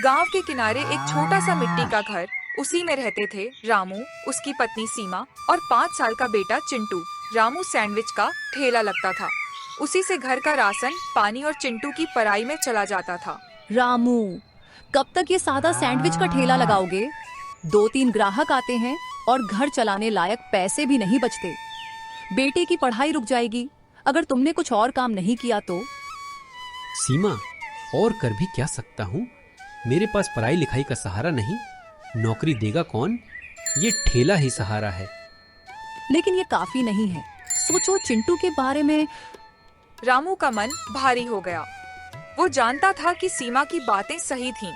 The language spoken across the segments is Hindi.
गांव के किनारे एक छोटा सा मिट्टी का घर, उसी में रहते थे रामू, उसकी पत्नी सीमा और 5 साल का बेटा चिंटू। रामू सैंडविच का ठेला लगता था। उसी से घर का राशन, पानी और चिंटू की पढ़ाई में चला जाता था। रामू, कब तक ये सादा सैंडविच का ठेला लगाओगे? 2-3 ग्राहक आते हैं और घर चलाने लायक पैसे भी नहीं बचते। बेटे की पढ़ाई रुक जाएगी अगर तुमने कुछ और काम नहीं किया तो। सीमा, और कर भी क्या सकता हूँ? मेरे पास पढ़ाई लिखाई का सहारा नहीं। नौकरी देगा कौन? ये ठेला ही सहारा है। लेकिन ये काफी नहीं है। सोचो चिंटू के बारे में। रामू का मन भारी हो गया। वो जानता था कि सीमा की बातें सही थीं।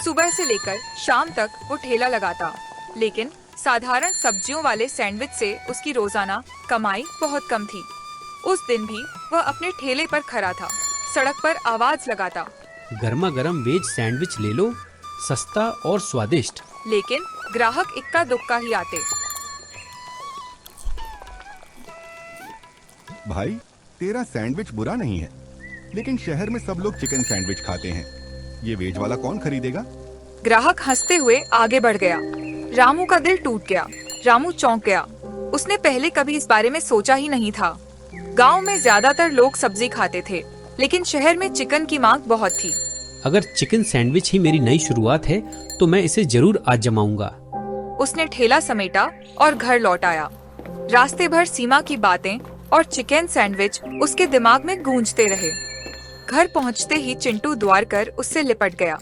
सुबह से लेकर शाम तक वो ठेला लगाता, लेकिन साधारण सब्जियों वाले सैंडविच से उसकी रोजाना कमाई बहुत कम थी। उस दिन भी वह अपने ठेले पर खड़ा था, सड़क पर आवाज लगाता, गर्मा गर्म वेज सैंडविच ले लो, सस्ता और स्वादिष्ट। लेकिन ग्राहक इक्का दुक्का ही आते। भाई, तेरा सैंडविच बुरा नहीं है, लेकिन शहर में सब लोग चिकन सैंडविच खाते हैं। ये वेज वाला कौन खरीदेगा? ग्राहक हंसते हुए आगे बढ़ गया। रामू का दिल टूट गया। रामू चौंक गया। उसने पहले कभी इस बारे में सोचा ही नहीं था। गांव में ज्यादातर लोग सब्जी खाते थे, लेकिन शहर में चिकन की मांग बहुत थी। अगर चिकन सैंडविच ही मेरी नई शुरुआत है तो मैं इसे जरूर आजमाऊंगा। उसने ठेला समेटा और घर लौट आया। रास्ते भर सीमा की बातें और चिकन सैंडविच उसके दिमाग में गूंजते रहे। घर पहुंचते ही चिंटू द्वार कर उससे लिपट गया।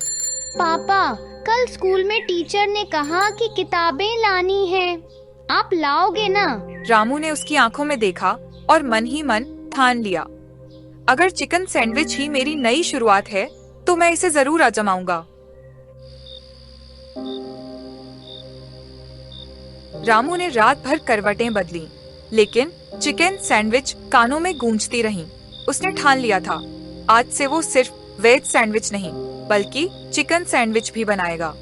पापा, कल स्कूल में टीचर ने कहा कि किताबें लानी है। आप लाओगे ना? रामू ने उसकी आंखों में देखा और मन ही मन ठान लिया, अगर चिकन सैंडविच ही मेरी नई शुरुआत है तो मैं इसे जरूर आजमाऊंगा। रामू ने रात भर करवटें बदली, लेकिन चिकन सैंडविच कानों में गूंजती रहीं। उसने ठान लिया था, आज से वो सिर्फ वेज सैंडविच नहीं बल्कि चिकन सैंडविच भी बनाएगा।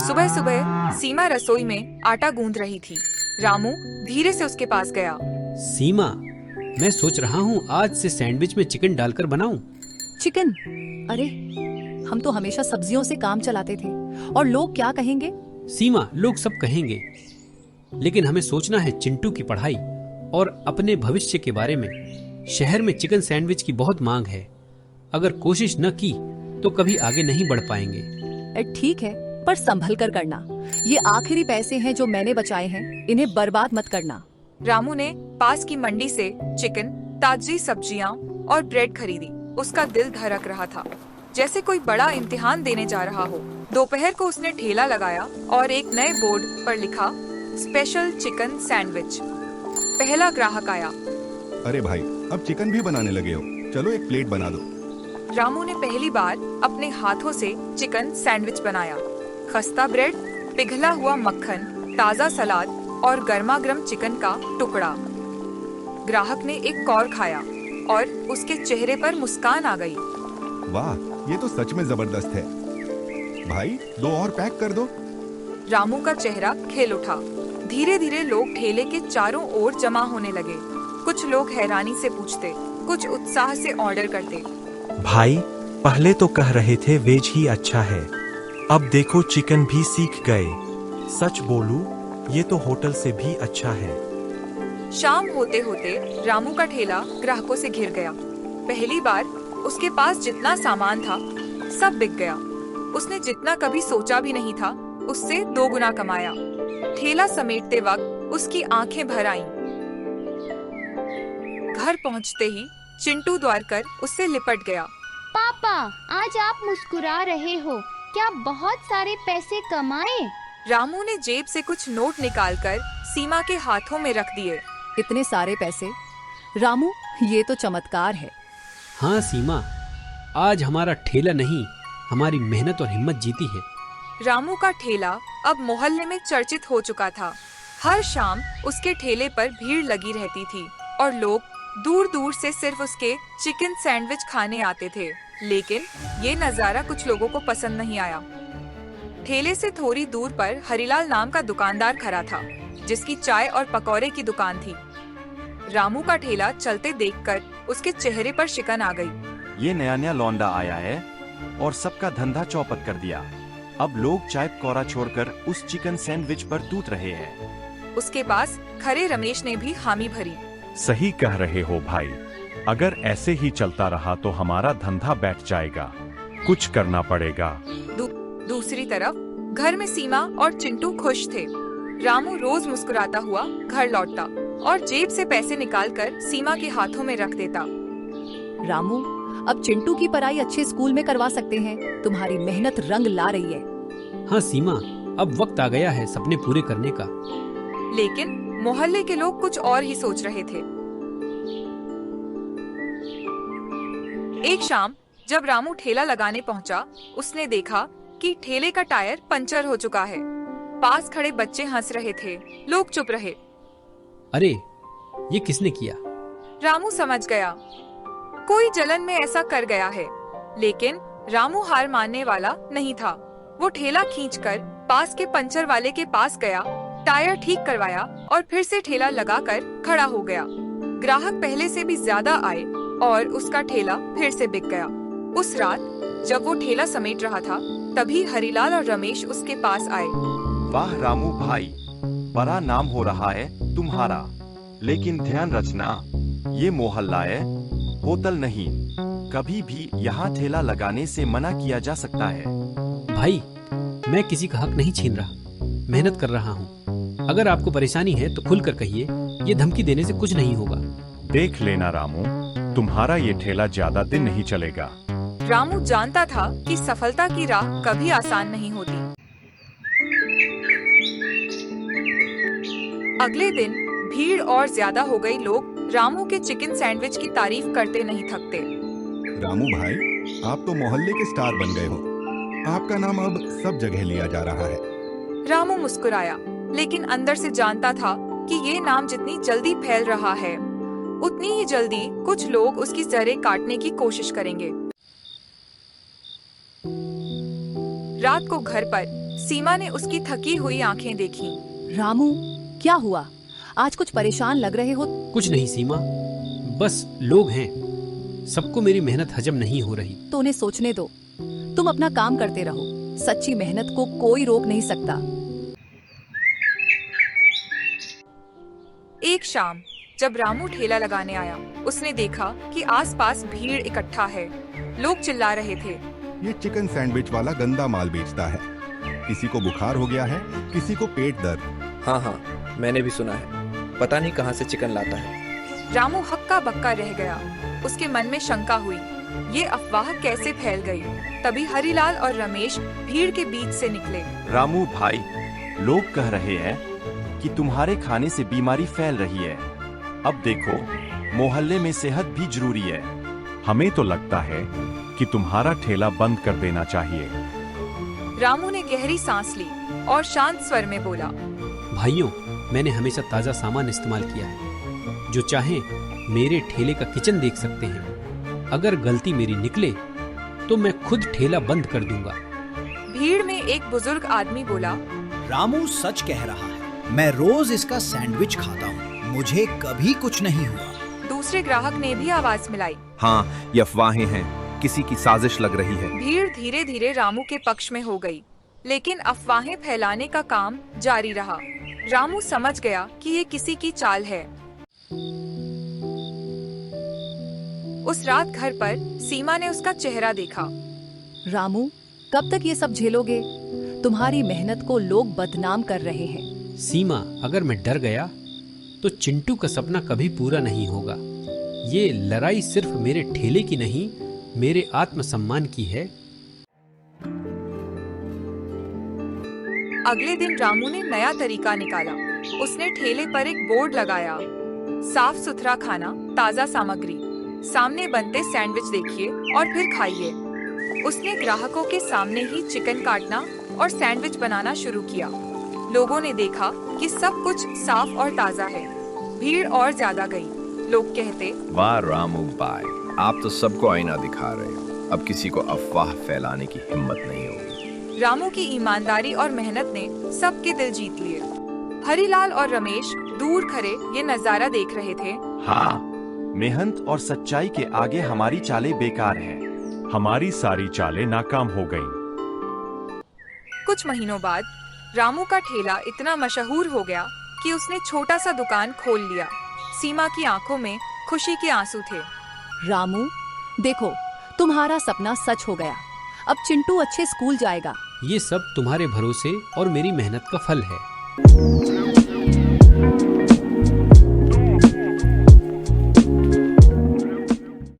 सुबह सुबह सीमा रसोई में आटा गूंद रही थी। रामू धीरे से उसके पास गया। सीमा, मैं सोच रहा हूँ आज से सैंडविच में चिकन डालकर बनाऊं। चिकन? अरे, हम तो हमेशा सब्जियों से काम चलाते थे। और लोग क्या कहेंगे? सीमा, लोग सब कहेंगे, लेकिन हमें सोचना है चिंटू की पढ़ाई और अपने भविष्य के बारे में। शहर में चिकन सैंडविच की बहुत मांग है। अगर कोशिश न की तो कभी आगे नहीं बढ़ पाएंगे। ठीक है, पर संभल कर करना। ये आखिरी पैसे हैं जो मैंने बचाए हैं, इन्हें बर्बाद मत करना। रामू ने पास की मंडी से चिकन, ताजी सब्जियां और ब्रेड खरीदी। उसका दिल धड़क रहा था, जैसे कोई बड़ा इम्तिहान देने जा रहा हो। दोपहर को उसने ठेला लगाया और एक नए बोर्ड पर लिखा, स्पेशल चिकन सैंडविच। पहला ग्राहक आया। अरे भाई, अब चिकन भी बनाने लगे हो? चलो एक प्लेट बना दो। रामू ने पहली बार अपने हाथों से चिकन सैंडविच बनाया। खस्ता ब्रेड, पिघला हुआ मक्खन, ताजा सलाद और गर्मा गर्म चिकन का टुकड़ा। ग्राहक ने एक कौर खाया और उसके चेहरे पर मुस्कान आ गई। वाह, ये तो सच में जबरदस्त है। भाई, 2 और पैक कर दो। रामू का चेहरा खिल उठा। धीरे धीरे लोग ठेले के चारों ओर जमा होने लगे। कुछ लोग हैरानी से पूछते, कुछ उत्साह से ऑर्डर करते। भाई, पहले तो कह रहे थे वेज ही अच्छा है, अब देखो चिकन भी सीख गए। सच बोलूं, ये तो होटल से भी अच्छा है। शाम होते होते रामू का ठेला ग्राहकों से घिर गया। पहली बार उसके पास जितना सामान था सब बिक गया। उसने जितना कभी सोचा भी नहीं था, उससे 2 गुना कमाया। ठेला समेटते वक्त उसकी आंखें भर आईं। घर पहुंचते ही चिंटू द्वार कर उससे लिपट गया। पापा, आज आप मुस्कुरा रहे हो, क्या बहुत सारे पैसे कमाए? रामू ने जेब से कुछ नोट निकालकर सीमा के हाथों में रख दिए। इतने सारे पैसे? रामू, ये तो चमत्कार है। हाँ सीमा, आज हमारा ठेला नहीं, हमारी मेहनत और हिम्मत जीती है। रामू का ठेला अब मोहल्ले में चर्चित हो चुका था। हर शाम उसके ठेले पर भीड़ लगी रहती थी और लोग दूर दूर से सिर्फ उसके चिकन सैंडविच खाने आते थे। लेकिन ये नजारा कुछ लोगों को पसंद नहीं आया। ठेले से थोड़ी दूर पर हरिलाल नाम का दुकानदार खड़ा था, जिसकी चाय और पकौड़े की दुकान थी। रामू का ठेला चलते देखकर उसके चेहरे पर शिकन आ गई। ये नया नया लौंडा आया है और सबका धंधा चौपट कर दिया। अब लोग चाय पकौड़ा छोड़कर उस चिकन सैंडविच पर तूत रहे हैं। उसके पास खरे रमेश ने भी हामी भरी। सही कह रहे हो भाई, अगर ऐसे ही चलता रहा तो हमारा धंधा बैठ जाएगा, कुछ करना पड़ेगा। दूसरी तरफ घर में सीमा और चिंटू खुश थे। रामू रोज मुस्कुराता हुआ घर लौटता और जेब से पैसे निकालकर सीमा के हाथों में रख देता। रामू, अब चिंटू की पढ़ाई अच्छे स्कूल में करवा सकते हैं। तुम्हारी मेहनत रंग ला रही है। हाँ सीमा, अब वक्त आ गया है सपने पूरे करने का। लेकिन मोहल्ले के लोग कुछ और ही सोच रहे थे। एक शाम जब रामू ठेला लगाने पहुंचा, उसने देखा कि ठेले का टायर पंचर हो चुका है। पास खड़े बच्चे हंस रहे थे, लोग चुप रहे। अरे, ये किसने किया? रामू समझ गया, कोई जलन में ऐसा कर गया है। लेकिन रामू हार मानने वाला नहीं था। वो ठेला खींचकर पास के पंचर वाले के पास गया, टायर ठीक करवाया और फिर से ठेला लगाकर खड़ा हो गया। ग्राहक पहले से भी ज्यादा आए और उसका ठेला फिर से बिक गया। उस रात जब वो ठेला समेट रहा था, तभी हरिलाल और रमेश उसके पास आए। वाह रामू भाई, बड़ा नाम हो रहा है तुम्हारा, लेकिन ध्यान रखना, ये मोहल्ला है, होटल नहीं। कभी भी यहाँ ठेला लगाने से मना किया जा सकता है। भाई, मैं किसी का हक नहीं छीन रहा, मेहनत कर रहा हूँ। अगर आपको परेशानी है तो खुलकर कहिए, ये धमकी देने से कुछ नहीं होगा। देख लेना रामू, तुम्हारा ये ठेला ज्यादा दिन नहीं चलेगा। रामू जानता था कि सफलता की राह कभी आसान नहीं होती। अगले दिन भीड़ और ज्यादा हो गई। लोग रामू के चिकन सैंडविच की तारीफ करते नहीं थकते। रामू भाई, आप तो मोहल्ले के स्टार बन गए हो। आपका नाम अब सब जगह लिया जा रहा है। रामू मुस्कुराया, लेकिन अंदर से जानता था कि ये नाम जितनी जल्दी फैल रहा है, उतनी ही जल्दी कुछ लोग उसकी जड़ें काटने की कोशिश करेंगे। रात को घर पर सीमा ने उसकी थकी हुई आंखें देखीं। रामू, क्या हुआ? आज कुछ परेशान लग रहे हो। कुछ नहीं सीमा, बस लोग हैं, सबको मेरी मेहनत हजम नहीं हो रही। तो उन्हें सोचने दो, तुम अपना काम करते रहो। सच्ची मेहनत को कोई रोक नहीं सकता। एक शाम जब रामू ठेला लगाने आया, उसने देखा कि आसपास भीड़ इकट्ठा है। लोग चिल्ला रहे थे, ये चिकन सैंडविच वाला गंदा माल बेचता है। किसी को बुखार हो गया है, किसी को पेट दर्द। हाँ, मैंने भी सुना है। पता नहीं कहाँ से चिकन लाता है। रामू हक्का बक्का रह गया। उसके मन में शंका हुई, ये अफवाह कैसे फैल गई। तभी हरिलाल और रमेश भीड़ के बीच से निकले। रामू भाई, लोग कह रहे हैं कि तुम्हारे खाने से बीमारी फैल रही है। अब देखो, मोहल्ले में सेहत भी जरूरी है। हमें तो लगता है कि तुम्हारा ठेला बंद कर देना चाहिए। रामू ने गहरी सांस ली और शांत स्वर में बोला, भाइयों, मैंने हमेशा ताज़ा सामान इस्तेमाल किया है। जो चाहें मेरे ठेले का किचन देख सकते हैं। अगर गलती मेरी निकले तो मैं खुद ठेला बंद कर दूंगा। भीड़ में एक बुजुर्ग आदमी बोला, रामू सच कह रहा है, मैं रोज इसका सैंडविच खाता हूँ, मुझे कभी कुछ नहीं हुआ। दूसरे ग्राहक ने भी आवाज मिलाई। हाँ, ये अफवाहें हैं, किसी की साजिश लग रही है। भीड़ धीरे धीरे रामू के पक्ष में हो गई, लेकिन अफवाहें फैलाने का काम जारी रहा। रामू समझ गया कि ये किसी की चाल है। उस रात घर पर सीमा ने उसका चेहरा देखा। रामू, कब तक ये सब झेलोगे? तुम्हारी मेहनत को लोग बदनाम कर रहे हैं। सीमा, अगर मैं डर गया तो चिंटू का सपना कभी पूरा नहीं होगा। ये लड़ाई सिर्फ मेरे ठेले की नहीं, मेरे आत्मसम्मान की है। अगले दिन रामू ने नया तरीका निकाला। उसने ठेले पर एक बोर्ड लगाया, साफ सुथरा खाना, ताज़ा सामग्री, सामने बनते सैंडविच देखिए और फिर खाइए। उसने ग्राहकों के सामने ही चिकन काटना और सैंडविच बनाना शुरू किया। लोगों ने देखा कि सब कुछ साफ और ताज़ा है। भीड़ और ज्यादा गई। लोग कहते, वाह रामू भाई, आप तो सबको आईना दिखा रहे हो। अब किसी को अफवाह फैलाने की हिम्मत नहीं होगी। रामू की ईमानदारी और मेहनत ने सबके दिल जीत लिए। हरिलाल और रमेश दूर खड़े ये नजारा देख रहे थे। हाँ, मेहनत और सच्चाई के आगे हमारी चालें बेकार हैं। हमारी सारी चालें नाकाम हो गईं। कुछ महीनों बाद रामू का ठेला इतना मशहूर हो गया कि उसने छोटा सा दुकान खोल लिया। सीमा की आंखों में खुशी के आंसू थे। रामू, देखो तुम्हारा सपना सच हो गया। अब चिंटू अच्छे स्कूल जाएगा। ये सब तुम्हारे भरोसे और मेरी मेहनत का फल है।